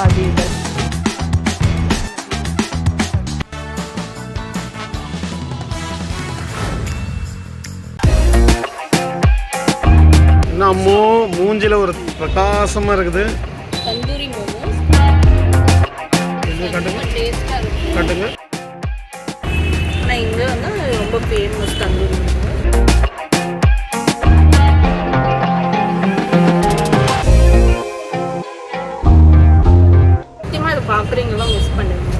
வகைகள். அம்மோ மூஞ்சில ஒரு பிரகாசமா இருக்குது. தந்தூரி மோமோஸ் டேஸ்டா இருக்கு. கட்டுங்க. ஆனால் இங்கே வந்து ரொம்ப ஃபேமஸ் தந்தூரி மோமோஸ். முக்கியமாக இதை பார்க்குறீங்களா மிஸ் பண்ணுவீங்க.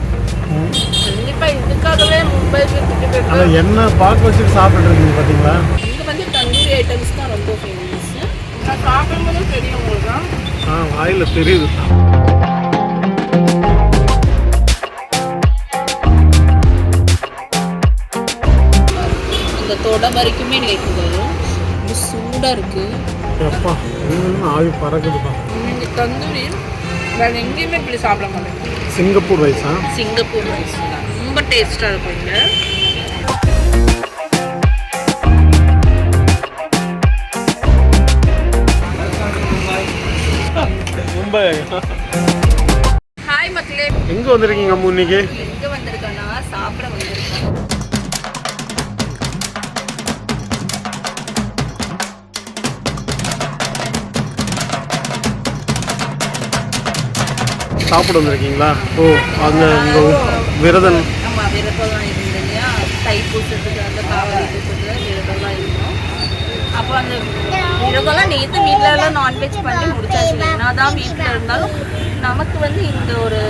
கண்டிப்பாக இதுக்காகவே மும்பைக்கு டிக்கெட் என்ன பார்க்க வச்சுட்டு சாப்பிட்ருக்கீங்க பார்த்தீங்களா. இங்கே வந்து தந்தூரி ஐட்டம்ஸ் தான் ரொம்ப ஃபேமஸ். நான் சாப்பிடும்போது தெரியும் உங்களுக்கு தான். வாயில் தெரியுது. அந்த தொட வரைக்குமே கேட்குது. இது சூடாக இருக்குது. எப்பா ஆவி பறக்குதுப்பா. இந்த தந்தூரி வேறு எங்கேயுமே இப்படி சாப்பிட மாட்டேன். சிங்கப்பூர் ரைஸா? சிங்கப்பூர் ரைஸ் தான் ரொம்ப டேஸ்ட்டாக இருக்கும் இங்கே. மும்பை. ஹாய் மக்களே, எங்கே வந்திருக்கீங்க அம்மு இன்னைக்கு? எங்கே வந்திருக்கேன்னா சாப்பிட வந்திருக்கேன். சாப்பிட வந்திருக்கீங்களா? ஓ, அங்கே உங்கள் விரதம். ஆமாம், விரதம்லாம் இருந்தது இல்லையா, தைப்பூசத்துக்கு அந்த காவலி பூசத்துக்கு விரதம்லாம் இருந்தோம். அப்போ அந்த விரதம்லாம் நேற்று வீட்டிலலாம் நான்வெஜ் பண்ணி முடிச்சாச்சு. என்ன தான் வீட்டில் இருந்தாலும் நமக்கு வந்து இந்த ஒரு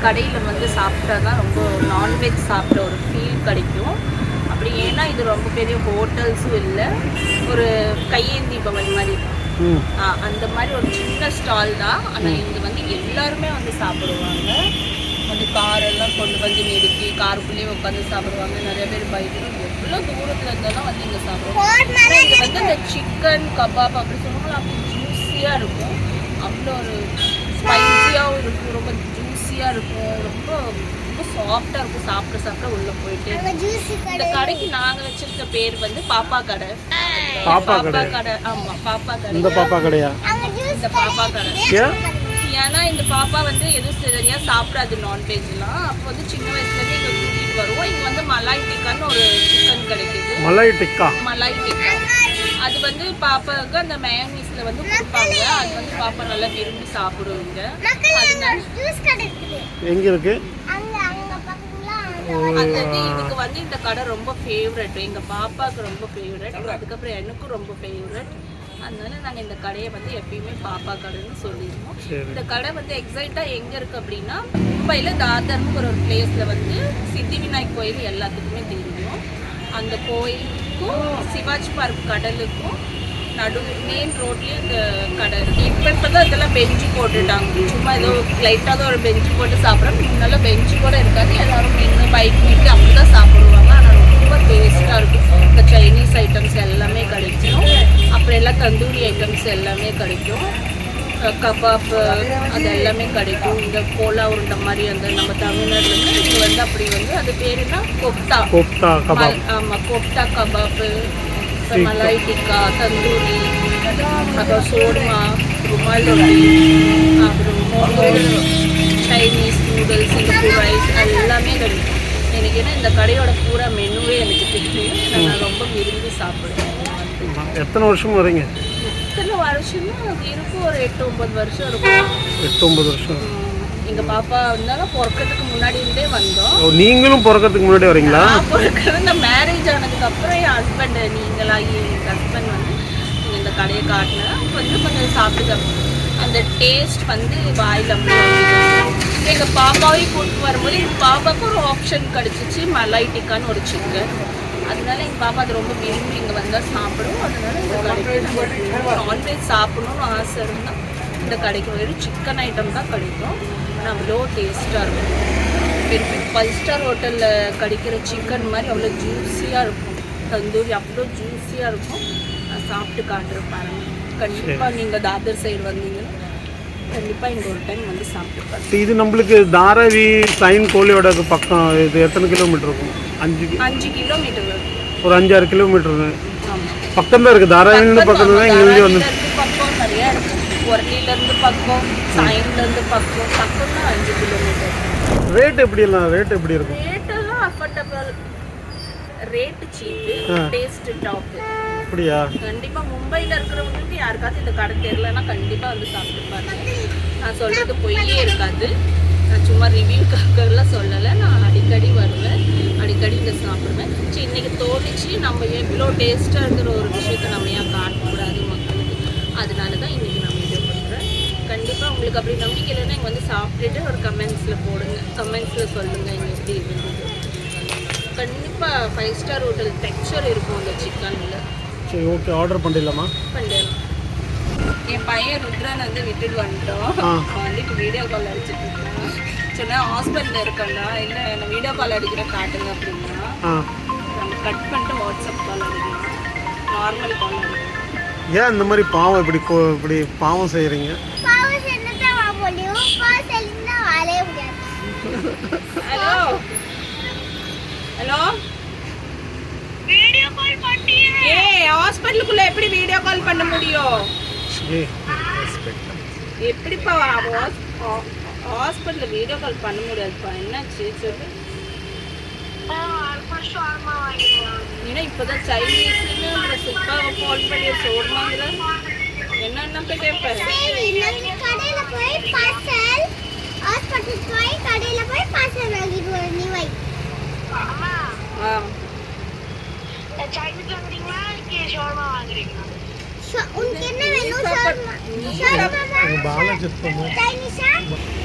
கடையில் வந்து சாப்பிட்டா தான் ரொம்ப நான்வெஜ் சாப்பிட்ற ஒரு ஃபீல் கிடைக்கும். அப்படி ஏன்னா இது ரொம்ப பெரிய ஹோட்டல்ஸும் இல்லை, ஒரு கையேந்தி பவன் மாதிரி அந்த மாதிரி ஒரு சின்ன ஸ்டால் தான். ஆனால் இங்கே வந்து எல்லாருமே வந்து சாப்பிடுவாங்க. வந்து காரெல்லாம் கொண்டு வந்து நிறுத்தி காருக்குள்ளேயே உட்காந்து சாப்பிடுவாங்க. நிறைய பேர் பைக்கில் எவ்வளோ தூரத்தில் இருந்தாலும் வந்து இங்கே சாப்பிடுவாங்க. இங்கே வந்து இந்த சிக்கன் கபாப் அப்படி சொல்லுவாங்க, அப்படி ஜூஸியாக இருக்கும். அவ்வளோ ஒரு ஸ்பைஸியாகவும் இருக்கும், ரொம்ப ஜூஸியாக இருக்கும், ரொம்ப ரொம்ப சாஃப்டாக இருக்கும். சாப்பிட உள்ளே போயிட்டு இந்த கடைக்கு நாங்கள் வச்சிருக்க பேர் வந்து பாப்பா கடை. பாப்பா கடை. ஆமாம், பாப்பா கடை. இந்த பாப்பா கடையா? இந்த பாப்பா கடை. ஏன்னா இந்த பாப்பா வந்து எதுவும் சரியா சாப்பிடாது நான்வெஜ்லாம். அப்போ வந்து சின்ன வயசுலேருந்து இங்கே கூட்டிகிட்டு வருவோம். இங்கே வந்து மலாய் டிக்கான்னு ஒரு சிக்கன் கிடைக்குது. மலாய் டிக்கா அது வந்து பாப்பாவுக்கு அந்த மயோனீஸில் வந்து கொடுப்பாங்க. அது வந்து பாப்பா நல்லா விரும்பி சாப்பிடுவாங்க. எங்கே இருக்கு? அது இதுக்கு வந்து இந்த கடை ரொம்ப ஃபேவரட். எங்கள் பாப்பாவுக்கு ரொம்ப ஃபேவரட், அதுக்கப்புறம் எனக்கும் ரொம்ப ஃபேவரட். அதனால நாங்கள் இந்த கடையை வந்து எப்பயுமே பாப்பா கடைன்னு சொல்லிடுவோம். இந்த கடை வந்து எக்ஸாக்டாக எங்கே இருக்குது அப்படின்னா, மும்பையில் தாதர்னு ஒரு பிளேஸில் வந்து சித்தி விநாயக் கோயில் எல்லாத்துக்குமே தெரியும். அந்த கோயிலுக்கும் சிவாஜி பார்க் கடலுக்கும் மெயின் ரோட்லேயே இந்த கடை இருக்குது. இப்போ தான் இதெல்லாம் பெஞ்சு போட்டுட்டாங்க. சும்மா ஏதோ லைட்டாக தான் ஒரு பெஞ்சு போட்டு சாப்பிட்றோம். முன்னெல்லாம் பெஞ்சு கூட இருக்காது. எல்லோரும் நின்று பைக் நிறுத்தி அப்படி தான் சாப்பிடுவாங்க. ஆனால் ரொம்ப டேஸ்ட்டாக இருக்கும். இந்த சைனீஸ் ஐட்டம்ஸ் எல்லாமே கிடைக்கும். அப்புறம் எல்லாம் தந்தூரி ஐட்டம்ஸ் எல்லாமே கிடைக்கும். கபாப் அது எல்லாமே கிடைக்கும். இந்த கோலா உருண்டை மாதிரி அந்த நம்ம தமிழ்நாட்டில் இது வந்து அப்படி வந்து அது பேர் என்ன, கோப்தா கபாப். ஆமாம், கோப்தா கபாப்பு, மலாய் டிக்கா, தந்தூரி, அப்புறம் சோர்மா, ருமால் ரொட்டி, அப்புறம் momos, Chinese noodles, Singapore rice எல்லாமே கிடைக்கும். எனக்கு ஏன்னா இந்த கடையோட பூரா மெனுவே எனக்கு பிடிக்கும். நான் ரொம்ப விரும்பி சாப்பிடுவேன். எத்தனை வருஷம் வரீங்க? எத்தனை வருஷம்னா இருக்கும், ஒரு 8-9 வருஷம் இருக்கும். 8-9 வருஷம். எங்கள் பாப்பா இருந்தாலும் பிறக்கிறதுக்கு முன்னாடி இருந்தே வந்தோம். நீங்களும் பிறக்கிறதுக்கு முன்னாடி வரீங்களா? பிறக்கிறது மேரேஜ் ஆனதுக்கப்புறம் என் ஹஸ்பண்ட் நீங்களாகி எங்கள் ஹஸ்பண்ட் வந்து இந்த கடையை காட்டினா கொஞ்சம் சாப்பிட்டு அந்த டேஸ்ட் வந்து வாயில் அப்படி வந்து எங்கள் பாப்பாவையும் கூப்பிட்டு வரும்போது எங்கள் பாப்பாவுக்கு ஒரு ஆப்ஷன் கிடச்சிச்சு, மலாய் டிக்கான்னு ஒரு சிக்கன். அதனால எங்கள் பாப்பா அது ரொம்ப விரும்பி இங்கே வந்தால் சாப்பிடும். அதனால இந்த கடைக்கு நான்வெஜ் சாப்பிடணும்னு ஆசை இருந்தால் இந்த கடைக்கு வெறும் சிக்கன் ஐட்டம் தான் கிடைக்கும். ஆனால் அவ்வளோ டேஸ்ட்டாக இருக்கும். பெரிய 5 ஸ்டார் ஹோட்டலில் கிடைக்கிற சிக்கன் மாதிரி அவ்வளோ ஜூஸியாக இருக்கும். தந்தூரி அவ்வளோ ஜூஸியாக இருக்கும். நான் சாப்பிட்டு காட்டுறேன் பாருங்கள். கண்டிப்பாக நீங்கள் தாதர் சைடு வந்தீங்கன்னா கண்டிப்பாக இங்கே ஒரு டைம் வந்து சாப்பிட்டு. இது நம்மளுக்கு தாராவி சைன் கோழியோட பக்கம். இது எத்தனை கிலோமீட்டர் இருக்கும்? 5 கிலோமீட்டர் வரும். ஒரு 5-6 கிலோமீட்டர் பக்கம் தான் இருக்குது. தாராவிலேருந்து பக்கம் தான் இங்கே வந்து பக்கம் நிறையா இருக்குது. ஒரணிலேருந்து பக்கம், சாயங்லேருந்து பக்கம்னா 5 கிலோமீட்டர். ரேட் எப்படி இருக்கும்? ரேட்டெல்லாம் அஃபோர்டபுள், ரேட்டு சீப்பு, டேஸ்ட்டு டாப்பு. அப்படியா? கண்டிப்பாக மும்பையில் இருக்கிறவங்களுக்கு யாருக்காவது இந்த கடை தெரியலன்னா கண்டிப்பாக வந்து சாப்பிட்டு பாருங்க. நான் சொல்கிறது பொய்யே இருக்காது. நான் சும்மா ரிவ்யூக்காகலாம் சொல்லலை. நான் அடிக்கடி வருவேன், அடிக்கடி இங்கே சாப்பிடுவேன். சரி, இன்றைக்கி தோணிச்சு நம்ம எவ்வளோ டேஸ்ட்டாக இருக்கிற ஒரு விஷயத்தை நம்ம ஏன் காட்டக்கூடாது மக்களுக்கு, அதனால தான் இன்றைக்கி நான் வீடியோ பண்ணுறேன். கண்டிப்பாக உங்களுக்கு அப்படி நம்பிக்கை இல்லைன்னா இங்கே வந்து சாப்பிட்டுட்டு ஒரு கமெண்ட்ஸில் போடுங்க, கமெண்ட்ஸில் சொல்லுங்கள் இங்கே எப்படி இருந்தது. கண்டிப்பாக 5 ஸ்டார் ஹோட்டல் டெக்ஸ்சர் இருக்கும் அந்த சிக்கனில். சரி, ஓகே, ஆர்டர் பண்ணிடலாமா? பண்ணிடலாம். என் பையன் ருத்ரன் வந்து விட்டுட்டு வந்துட்டோம். அவன் வந்து இப்போ வீடியோ கால் அடிச்சுட்டு இருக்கான். சொன்னால் ஹாஸ்பிட்டலில் இருக்கேன்னா, இல்லை நான் வீடியோ கால் அடிக்கிற காட்டுங்க அப்படின்னா நம்ம கட் பண்ணிட்டு வாட்ஸ்அப் கால் அடிக்கலாம், நார்மல் கால் அடிக்கலாம். ஏன் இந்த மாதிரி பாவம் இப்படி பாவம் செய்கிறீங்க? ஹலோ ஹலோ, வீடியோ கால் பண்ணியே. ஹாஸ்பிட்டலுக்குள்ள எப்படி வீடியோ கால் பண்ண முடியும்? எப்படிப்பா ஹாஸ்பிட்டலில் வீடியோ கால் பண்ண முடியாதுப்பா. என்னாச்சு சொல்லு. ஏன்னா இப்போதான் சைனீஸ்னு சிப்பாவை கால் பண்ணி சோர்மாங்கிற என்னென்ன போய் கேட்பேன்.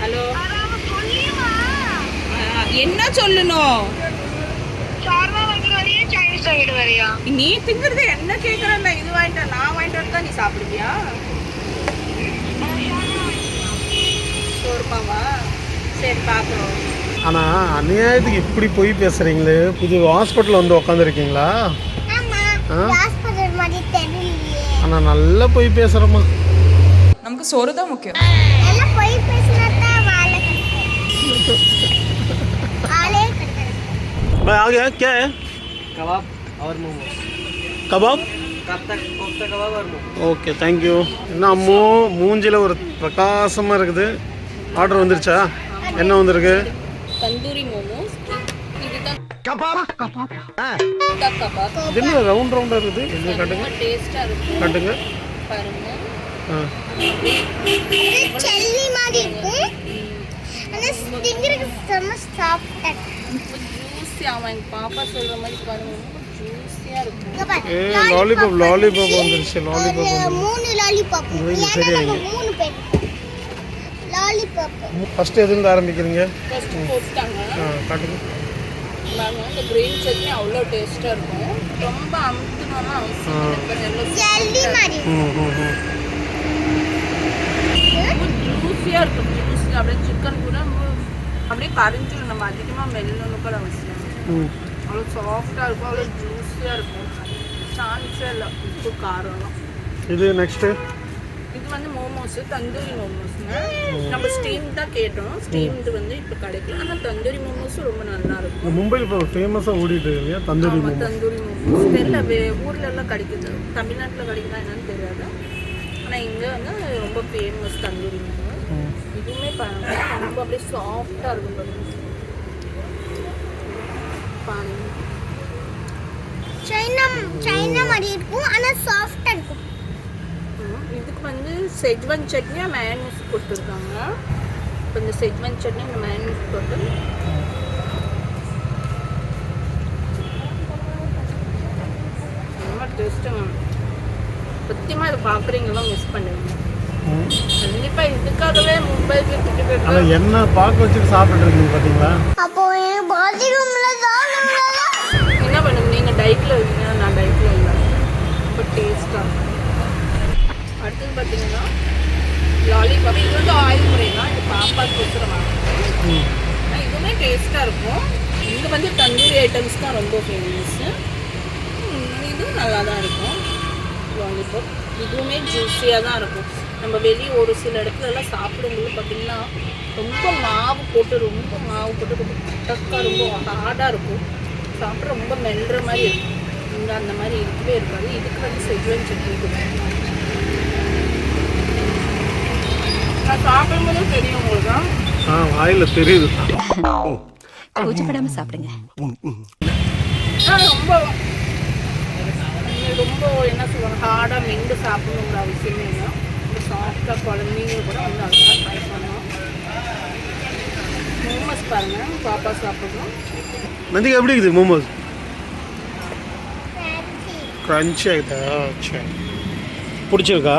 ஹலோ, என்ன சொல்லணும்? நீ திங்கிறது என்ன கேட்குறேன்? இது வாங்கிட்டேன், நான் வாங்கிட்டு வந்து நீ சாப்பிடுவியா? சோர்மாவா? சரி பார்க்குறோம். ஆனால் அநியாயத்துக்கு இப்படி போய் பேசுகிறீங்களே. புது ஹாஸ்பிட்டலில் வந்து உட்காந்துருக்கீங்களா? ஆனால் நல்லா போய் பேசுகிறோமா? நமக்கு சோறு தான் முக்கியம். आ गया क्या है? कबाब और मोमो. कबाब? कब तक कोफ्ता कबाब और मोमो. Okay, thank you. என்ன அம்மோ மூஞ்சில் ஒரு பிரகாசமாக இருக்குது. ஆர்டர் வந்துருச்சா? என்ன வந்திருக்கு? தந்தூரி மோமோஸ். இதுதான் कबाब. கபாப். இது என்ன ரவுண்டாக இருக்குது? இது காட்டுங்க, டேஸ்ட்டாக இருக்கும். காட்டுங்க. பாருங்க. செல்லி மாதிரி இருக்கு. ஆனா ஸ்டிங்கருக்கு செம சாஃப்ட்டா இருக்கு. ஜூஸியா, அவன் பாப்பா சொல்ற மாதிரி பாருங்க, ஜூஸியா இருக்கும். லாலிபாப் வந்துருச்சு. Lollipop 3 lollipop. ஏன்னா 3 பேர். லாலிபாப். ஃபர்ஸ்ட் எதுல ஆரம்பிக்கிறீங்க? ஃபர்ஸ்ட் போட்டாங்க. காட்டுங்க. பாருங்க, இந்த கிரீன் சட்னி அவ்வளோ டேஸ்டா இருக்கும். ரொம்ப அமுத்துனோம்னா அவசியம் இல்லை. ஜெல்லி மாதிரி. ஜூஸியா இருக்கும். ஜூஸியா அப்படியே சிக்கன் கூட அப்படியே கரைஞ்சிடும். நம்ம அதிகமாக மெல்லணும் கூட அவசியம். அவ்வளோ சாஃப்டாக இருக்கும், அவ்வளோ ஜூஸியாக இருக்கும். சான்ஸே இல்லை உப்பு காரம்லாம். இது நெக்ஸ்ட்டு இது வந்து மோமோஸ், தந்தூரி மோமோஸ்ங்க. நம்ம ஸ்டீம் தான் கேட்டோம். ஸ்டீம்டு வந்து இப்போ கிடைக்கல. ஆனால் தந்தூரி மோமோஸும் ரொம்ப நல்லா இருக்கும். மும்பையில் இப்போ ஃபேமஸாக ஓடிட்டு இல்லையா தந்தூரி மோமோஸ்? தந்தூரி மோமோஸ் தெரியல, ஊரில் எல்லாம் கிடைக்குது. தமிழ்நாட்டில் கிடைக்குதா என்னன்னு தெரியாது. ஆனால் இங்கே வந்து ரொம்ப ஃபேமஸ் தந்தூரி மோமோஸ். இதுவுமே பாருங்க, ரொம்ப அப்படியே சாஃப்டாக இருக்கும். பாருங்க, சைனா மாதிரி இருக்கும், ஆனா சாஃப்ட்டா இருக்கும். இதுக்கு வந்து செஜ்வான் சட்னி மயோனீஸ் கொடுத்துருக்காங்க. இப்போ இந்த செஜ்வான் சட்னி இந்த மயோனீஸ் போட்டு ரொம்ப டேஸ்ட்டாக. சத்தியமாக இதை பார்க்குறீங்களா மிஸ் பண்ணுவீங்க. கண்டிப்பாக இதுக்காகவே மும்பைக்கு ஆனால் என்ன பார்க்க வச்சுட்டு சாப்பிட்டு இருக்கீங்க பார்த்தீங்களா? அப்போ பாத்ரூம்ல தான் என்ன பண்ணுங்க, நீங்கள் டைட்டில் இருக்கீங்க, நான் டைட்டில் இல்லை. ரொம்ப டேஸ்ட்டாக. அடுத்தது பார்த்தீங்கன்னா லாலிபாப். இது வந்து ஆயில் முறை தான். இது பாப்பாவுக்கு வச்சுருவாங்க. ஆனால் இதுவுமே டேஸ்ட்டாக இருக்கும். இங்கே வந்து தந்தூரி ஐட்டம்ஸ் தான் ரொம்ப ஃபேமஸ்ஸு. இதுவும் நல்லா தான் இருக்கும். லாலிபாப் இதுவுமே ஜூஸியாக தான் இருக்கும். நம்ம வெளியே ஒரு சில இடத்துலலாம் சாப்பிடும்போது பார்த்திங்கன்னா ரொம்ப மாவு போட்டு ரொம்ப டக்காக ரொம்ப ஹார்டாக இருக்கும். சாப்பிட ரொம்ப மெல்ற மாதிரி இருக்கும். இங்கே அந்த மாதிரி இருக்கவே இருக்காது. இதுக்கு வந்து செஜ்வான் சட்னி கொடுக்கும். சாப்பிடும்போது தெரியும் உங்களுக்கு. வாயில் தெரியுது. கூச்சப்படாம சாப்பிடுங்க. ரொம்ப ரொம்ப என்ன சொல்லுவாங்க, ஹார்டாக மெண்டு சாப்பிடணுங்கிற அவசியமே இல்லை. ரொம்ப சாஃப்டாக குழந்தைங்க கூட வந்து நல்லா ட்ரை பண்ணணும். மோமோஸ் பாருங்கள், பாப்பா சாப்பிடணும். நந்திகா எப்படி இருக்குது மோமோஸ்? க்ரன்ச்சி ஆகிட்டா? சரி, பிடிச்சிருக்கா?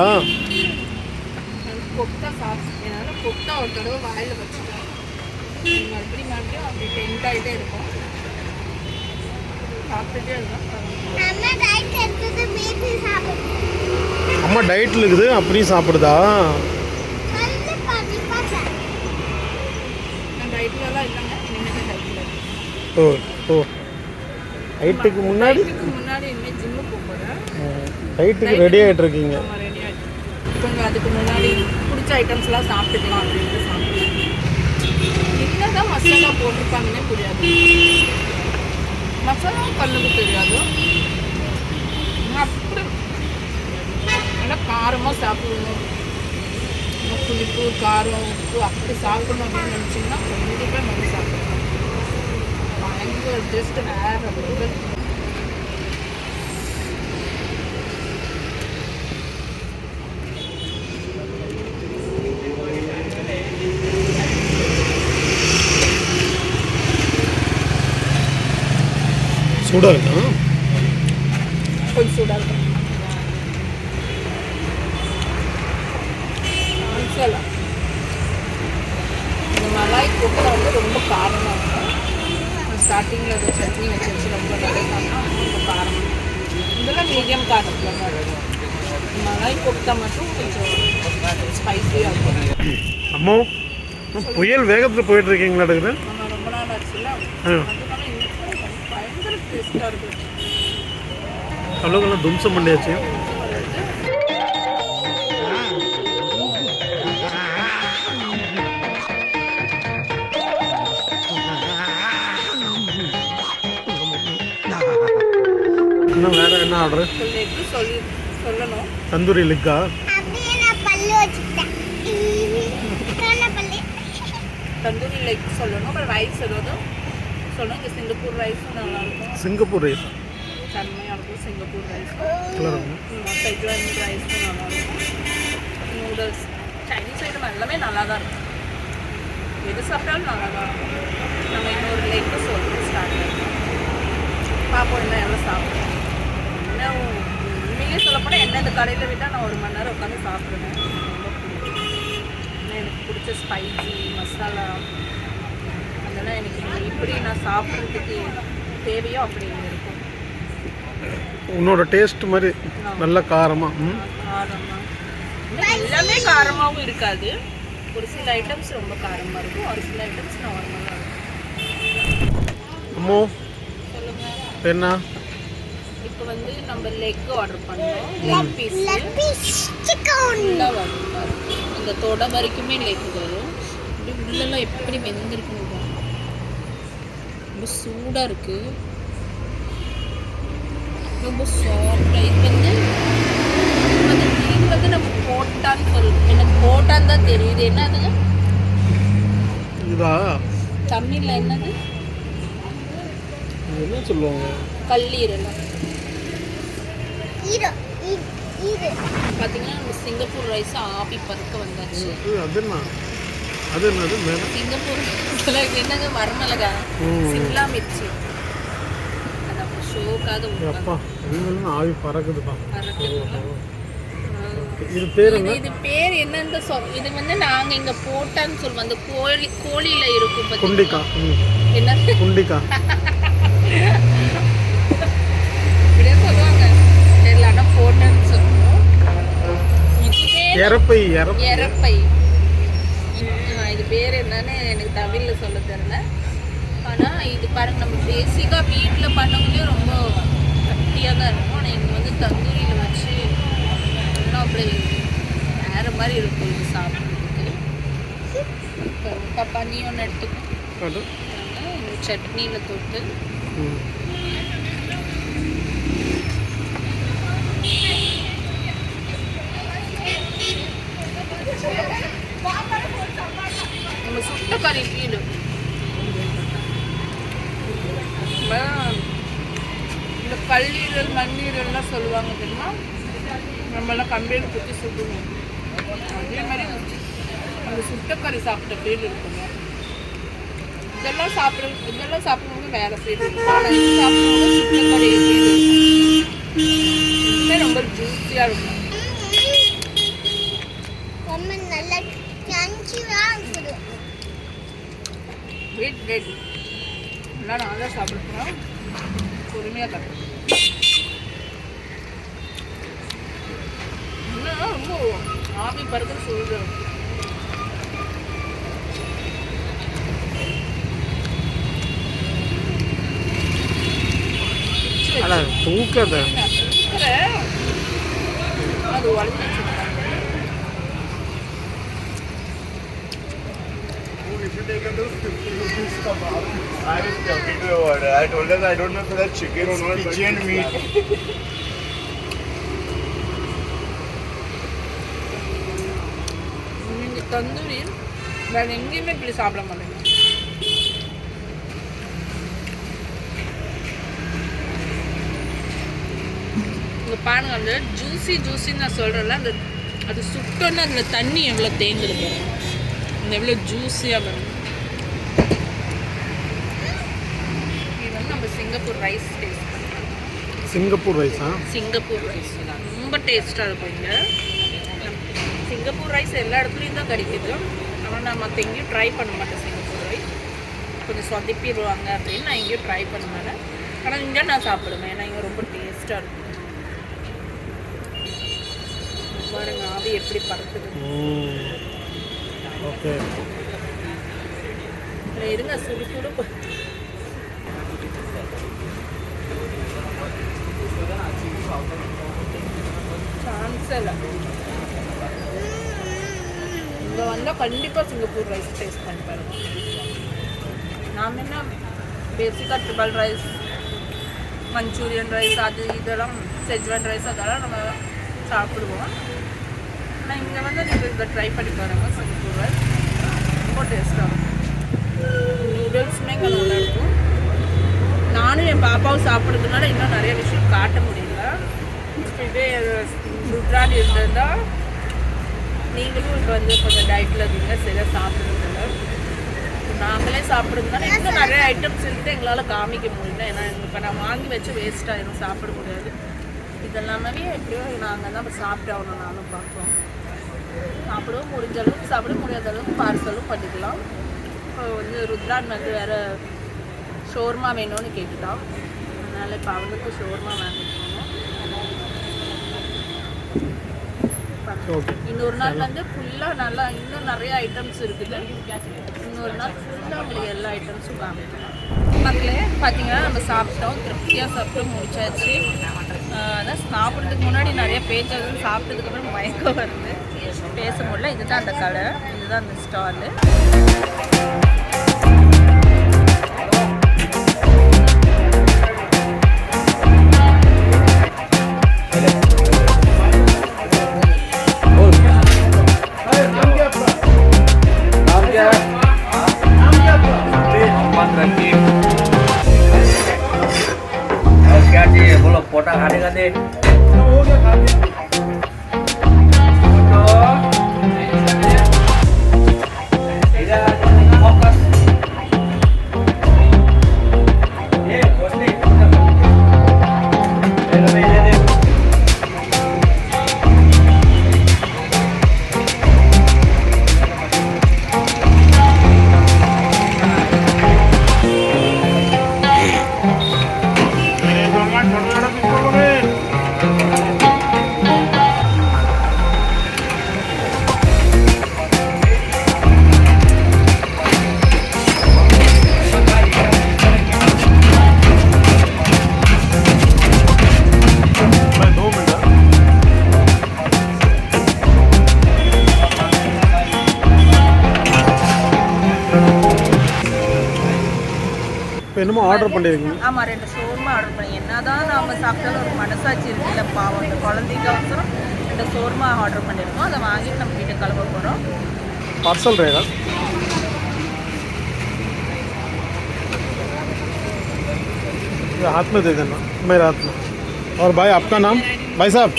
கொப்தா என்னால் கொப்தா ஒரு தடவை வாயில் வச்சுக்கலாம், மறுபடியும் அப்படி டென்ட் ஆகிட்டே இருக்கும், சாப்பிட்டுட்டே இருக்கும். அம்மா டயட்டில் இருக்குது, அப்படியும் சாப்பிடுதா? டயட்லலாம் இல்லைங்க, இனிமேல் டயட்டில். ஓ ஓ, டயட்டுக்கு முன்னாடி இனிமேல் ஜிம்முக்கு போகிறேன். டயட்டுக்கு ரெடி ஆகிட்டு இருக்கீங்க? ரெடி ஆகிட்டு கொஞ்சம் அதுக்கு முன்னாடி பிடிச்ச ஐட்டம்ஸ்லாம் சாப்பிட்டுக்கலாம் அப்படின்ட்டு சாப்பிடுவேன். என்னதான் மசாலா போட்டிருப்பாங்கன்னே புரியாது, மசாலா கண்ணுக்கு தெரியாது. அப்படி நல்லா காரமாக சாப்பிடணும், புளிப்பு காரம் உப்பு அப்படி சாப்பிடணும் அப்படின்னு நினச்சிங்கன்னா கண்டிப்பாக நம்ம சாப்பிடணும். பயங்கர டேஸ்ட்டு வேறு அப்படின்னு. சூடாக இருக்கா? கொஞ்சம் சூடாக இருக்கும். மசாலா இந்த மலாய் கொட்டை வந்து ரொம்ப காரமாக இருக்கும். ஸ்டார்டிங்கில் ஒரு சட்னி வச்சு ரொம்ப நிறைய ரொம்ப காரம். இதெல்லாம் மீடியம் காரத்தில் தான் இருக்கும். மலாய் கொட்டை மட்டும் கொஞ்சம் ஸ்பைஸியாக இருக்கும். அம்மா புயல் வேகத்தில் போயிட்டு இருக்கீங்களா? இருக்குது நம்ம ரொம்ப நாள் ஆச்சுல, அதனால இன்னைக்கு பயங்கர டேஸ்ட்டாக இருக்குது. அவ்வளோக்கெல்லாம் தும்சம் பண்ணியாச்சு. இன்னும் வேற என்ன ஆர்டர்? லெக்கு சொல்லணும். தந்தூரி லெக்கா? தந்தூரி லெக் சொல்லணும். அப்புறம் ரைஸ் ஏதாவது சொல்லணும். இங்கே சிங்கப்பூர் ரைஸும் நல்லாயிருக்கும். சிங்கப்பூர் ரைஸ் செம்மையாக இருக்கும். சிங்கப்பூர் ரைஸ் செஜ்வான் ரைஸும் நல்லாயிருக்கும். நூடுல்ஸ் சைனீஸ் ஐட்டம் எல்லாமே நல்லா தான் இருக்கும். எது சாப்பிட்டாலும் நல்லா தான் இருக்கும். நம்ம இன்னொரு லெக்கு சொல்லுவோம் ஸ்டார்ட் பண்ணுவோம். பார்ப்போம் என்ன எல்லாம் சாப்பிடுவோம். இன்னும் உண்மையிலே சொல்லப்போனால் என்ன இந்த கடையில் விட்டால் நான் 1 மணி நேரம் உட்காந்து சாப்பிடுவேன். ரொம்ப பிடிக்கும். எனக்கு பிடிச்ச ஸ்பைசி மசாலா அதெல்லாம் எனக்கு இப்படி நான் சாப்பிட்றதுக்கு தேவையோ அப்படி இருக்கும். உன்னோட டேஸ்ட் மாதிரி நல்ல காரமாக. காரமாக எல்லாமே காரமாகவும் இருக்காது. ஒரு சில ஐட்டம்ஸ் ரொம்ப காரமாக இருக்கும், ஒரு சில ஐட்டம்ஸ் நார்மலாக இருக்கும். அம்மோ சொல்லுங்கள் என்ன? இப்போ வந்து நம்ம லெக் ஆர்டர் பண்ணோம். லெக் பீஸ் ஃபுல்லாக வரும். அந்த தொடை வரைக்குமே லெக் வரும். இப்படி உள்ளெல்லாம் எப்படி வெந்திருக்குன்னு ரொம்ப சூடாக இருக்குது, ரொம்ப சாஃப்டாக. இது வந்து நம்ம போட்டான்னு எனக்கு போட்டான்னு தான் தெரியுது. என்னதுங்க இதா? தமிழில் என்னது என்ன சொல்லுவாங்க? கல்லீரல். பார்த்தீங்கன்னா நம்ம சிங்கப்பூர் ரைஸ் ஆபி பறக்க வந்தாச்சு. அது என்னது மேலே? சிங்கப்பூர் என்னங்க வரமிளகா, சிம்லா மிர்ச்சி, அது அப்போ ஷோக்காக அப்பா எல்லாம் ஆவி பறக்குதுப்பா. பறக்குது. இது பேர் என்ன? இது பேர் என்னன்னு இது வந்து நாங்கள் இங்கே போட்டான்னு சொல்லுவோம். அந்த கோழியில் இருக்கும் குண்டிக்கா. என்ன குண்டிக்கா இப்படியே சொல்லுவாங்க தெரியல, ஆனால் போட்டான்னு சொல்லுவோம். எரப்பை. இது பேர் என்னன்னு எனக்கு தமிழில் சொல்ல தெரியல. ஆனால் இது பாருங்க, நம்ம பேசிக்காக வீட்டில் பண்ணவங்களே ரொம்ப கட்டியாக தான் இருக்கும். ஆனால் இங்கே வந்து தந்தூரியில் வச்சு இன்னும் அப்படி வேறு மாதிரி இருக்கும் இது சாப்பிட்றதுக்கு. பாப்பா நீ ஒன்று எடுத்துக்கோ. இந்த சட்னியில் தொட்டு பாப்பா கறி ஃபீல். இந்த கல்லீரல் மண்ணீரல்லாம் சொல்லுவாங்க தெரியுமா, நம்மளாம் கம்பியில் குத்தி சுட்டுவோம். அதே மாதிரி அந்த சுட்டக்கறி சாப்பிட்ட ஃபீல் இருக்குங்க. இதெல்லாம் சாப்பிடும்போது வேற ஃபீல் இருக்கும். ஆனால் இது சாப்பிடும்போது சுட்டக்கறி ஃபீல் ரொம்ப ஜூஸியாக இருக்கும். ரொம்ப நல்லா கிரன்ச்சியா இருக்குது. வெயிட் எல்லாம் நான் தான் சாப்பிடுறேன். பொறுமையாக தரேன். இன்னும் ரொம்ப ஆவி பறக்கிற சொல்லுது. தூக்காத அது உடஞ்சி I was talking to her order. I told her I don't know if that's chicken or not, but pigeon meat. நீங்கள் தந்தூரி வேறு எங்கேயுமே இப்படி சாப்பிட மாட்டேங்க. இங்கே பாருங்க, அந்த ஜூஸின்னு நான் சொல்கிறேன்ல, அந்த அது சுட்டோன்னா அதில் தண்ணி எவ்வளோ தேங்குது பாருங்க. அந்த எவ்வளோ ஜூஸியாக வரும். இது வந்து நம்ம சிங்கப்பூர் ரைஸ் டேஸ்ட் பண்ணலாம். சிங்கப்பூர் ரைஸா? சிங்கப்பூர் ரைஸ் தான் ரொம்ப டேஸ்ட்டாக இருக்கும். இங்கே சிங்கப்பூர் ரைஸ் எல்லா இடத்துலையும் தான் கிடைக்குது. ஆனால் நான் மற்ற எங்கேயும் ட்ரை பண்ண மாட்டேன். சிங்கப்பூர் ரைஸ் கொஞ்சம் சொதப்பிடுவாங்க அப்படின்னு நான் எங்கேயும் ட்ரை பண்ண மாட்டேன். ஆனால் இங்கே நான் சாப்பிடுவேன். ஏன்னா இங்கே ரொம்ப டேஸ்ட்டாக இருக்கும். பாருங்க ஆவி எப்படி பறக்குது. ஓகே, இருங்க சுடு சான்ஸே இல்லை. இங்கே வந்தால் கண்டிப்பாக சிங்கப்பூர் ரைஸ் டேஸ்ட் பண்ணி பாருங்க. நாம் என்ன பேசிக்காக ட்ரிபிள் ரைஸ், மஞ்சூரியன் ரைஸ், அது இதெல்லாம் செஜ்வான் ரைஸ் அதெல்லாம் நம்ம சாப்பிடுவோம். ஆனால் இங்கே வந்து நீங்கள் இதை ட்ரை பண்ணி பாருங்கள். சிங்கப்பூர் ரைஸ் ரொம்ப டேஸ்ட்டாக இருக்கும். நூடுல்ஸுமே இங்கே நல்லா இருக்கும். நானும் என் பாப்பாவும் சாப்பிட்றதுனால இன்னும் நிறைய விஷயம் காட்ட முடியல. இப்போ இதே ருத்ரான் இருந்திருந்தால் நீங்களும் இப்போ வந்து கொஞ்சம் டயட்டில் இருந்தீங்க, சரியாக சாப்பிட்றதில்ல. நாங்களே சாப்பிட்றதுனால இன்னும் நிறைய ஐட்டம்ஸ் இருக்குது, எங்களால் காமிக்க முடியல. ஏன்னா இப்போ நான் வாங்கி வச்சு வேஸ்ட் ஆகிடும், சாப்பிட முடியாது. இதெல்லாமே எப்படியோ நாங்கள் தான் இப்போ சாப்பிட்டு ஆகணும். நானும் பார்ப்போம். சாப்பிடவும் முடிஞ்ச அளவுக்கு சாப்பிட முடியாத அளவுக்கு பார்சலும் பண்ணிக்கலாம். இப்போ வந்து ருத்ரான் வந்து வேறு ஷோர்மா வேணும்னு கேட்டுட்டான். அதனால் இப்போ அவனுக்கு ஷோர்மா வாங்கிட்டு போனோம். இன்னொரு நாள் வந்து ஃபுல்லாக நல்லா இன்னும் நிறைய ஐட்டம்ஸ் இருக்குது. இன்னொரு நாள் ஃபுல்லாக உங்களுக்கு எல்லா ஐட்டம்ஸும் காமிக்கலாம். மக்களே பார்த்தீங்கன்னா நம்ம சாப்பிட்டோம், திருப்தியாக சாப்பிட்டு முடிச்சாச்சு. அதான் சாப்பிட்றதுக்கு முன்னாடி நிறைய பேச்சாது, சாப்பிட்டதுக்கப்புறம் மயக்கம் வருது, பேச முடியல. இதுதான் அந்த கடை, இதுதான் அந்த ஸ்டாலு. क्या चाहिए बोलो, पोटा खाने का दे। என்னமோ ஆர்டர் பண்ணியிருக்கீங்க? ஆமாம், 2 ஷோர்மா ஆர்டர் பண்ணி. என்ன தான் நம்ம சாப்பிட்டாலும் ஒரு மனசாட்சி இருக்குல்ல பாவம். அந்த குழந்தைக்கு அவசரம் 2 ஷோர்மா ஆர்டர் பண்ணியிருக்கோம். அதை வாங்கிட்டு நம்ம வீட்டை கிளம்ப போகிறோம். பார்சல் ரேட்டா? ये हाथ में दे देना, मेरे हाथ में। और भाई आपका नाम? भाई साहब,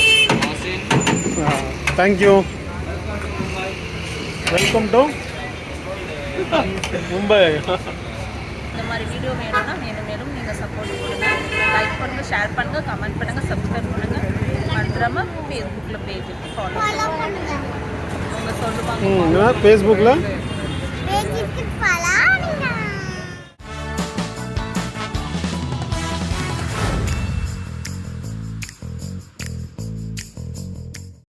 हाँ, thank you. Welcome to Mumbai. இந்த மாதிரி வீடியோ வேணும்னா மேலும் நீங்கள் சப்போர்ட் கொடுங்க. லைக் பண்ணுங்கள், ஷேர் பண்ணுங்கள், கமெண்ட் பண்ணுங்கள், சப்ஸ்கிரைப் பண்ணுங்கள். மறந்துடாம ஃபேஸ்புக்கில் பேஜ் ஃபாலோ ஃபாலோ பண்ணுங்க அவங்க சொல்லுவாங்க. ஃபேஸ்புக்கில் பேஜுக்கு ஃபாலோ